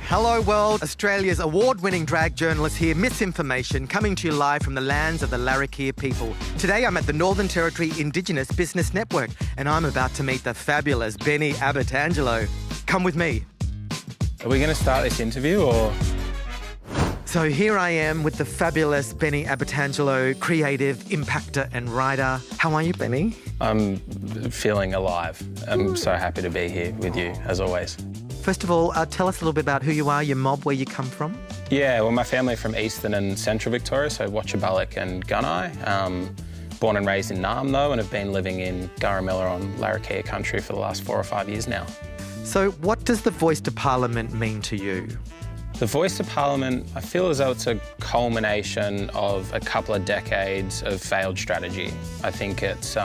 Hello world, Australia's award-winning drag journalist here, Misinformation, coming to you live from the lands of the Larrakia people. Today I'm at the Northern Territory Indigenous Business Network and I'm about to meet the fabulous Benny Abbatangelo. Come with me. Are we going to start this interview or...? So here I am with the fabulous Benny Abbatangelo, creative, impactor and writer. How are you, Benny? I'm feeling alive. I'm so happy to be here with you, as always. First of all, tell us a little bit about who you are, your mob, where you come from. Yeah, well, my family are from Eastern and Central Victoria, so Wotjobaluk and Gunai. Born and raised in Naarm, though, and have been living in Gurrumilla on Larrakia country for the last 4 or 5 years now. So what does the Voice to Parliament mean to you? The Voice to Parliament, I feel as though it's a culmination of a couple of decades of failed strategy. I think it's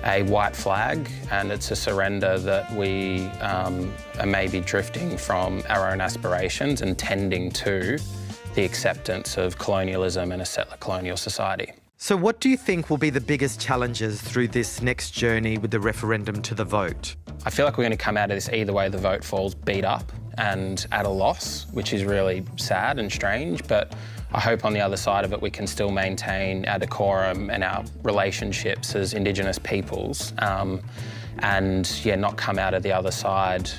a white flag and it's a surrender that we are maybe drifting from our own aspirations and tending to the acceptance of colonialism in a settler colonial society. So what do you think will be the biggest challenges through this next journey with the referendum to the vote? I feel like we're going to come out of this either way the vote falls beat up and at a loss, which is really sad and strange, but I hope on the other side of it we can still maintain our decorum and our relationships as Indigenous peoples and not come out of the other side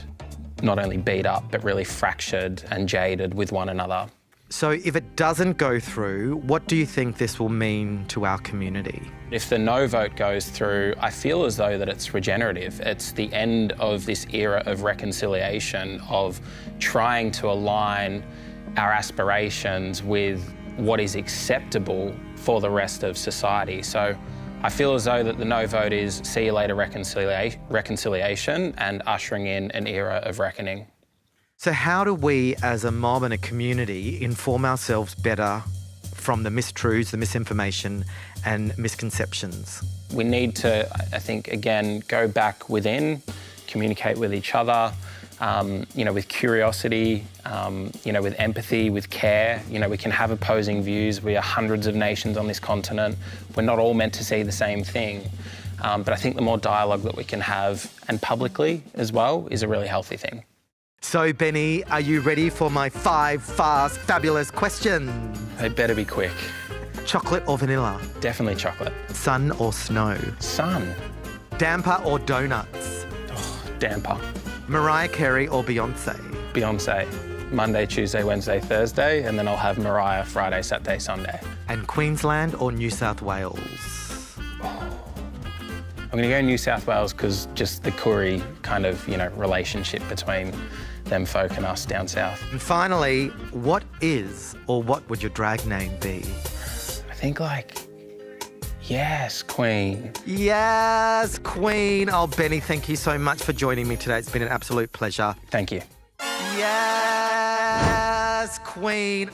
not only beat up but really fractured and jaded with one another. So if it doesn't go through, what do you think this will mean to our community? If the no vote goes through, I feel as though that it's regenerative. It's the end of this era of reconciliation, of trying to align our aspirations with what is acceptable for the rest of society. So I feel as though that the no vote is see you later reconciliation and ushering in an era of reckoning. So how do we as a mob and a community inform ourselves better from the mistruths, the misinformation and misconceptions? We need to, I think, again, go back within, communicate with each other, with curiosity, with empathy, with care. We can have opposing views. We are hundreds of nations on this continent. We're not all meant to see the same thing. But I think the more dialogue that we can have, and publicly as well, is a really healthy thing. So, Benny, are you ready for my 5 fast, fabulous questions? They better be quick. Chocolate or vanilla? Definitely chocolate. Sun or snow? Sun. Damper or donuts? Oh, damper. Mariah Carey or Beyonce? Beyonce. Monday, Tuesday, Wednesday, Thursday, and then I'll have Mariah Friday, Saturday, Sunday. And Queensland or New South Wales? I'm going to go New South Wales because just the Koori kind of, relationship between them folk and us down south. And finally, what is or what would your drag name be? I think yes, Queen. Yes, Queen. Oh, Benny, thank you so much for joining me today. It's been an absolute pleasure. Thank you. Yes, Queen.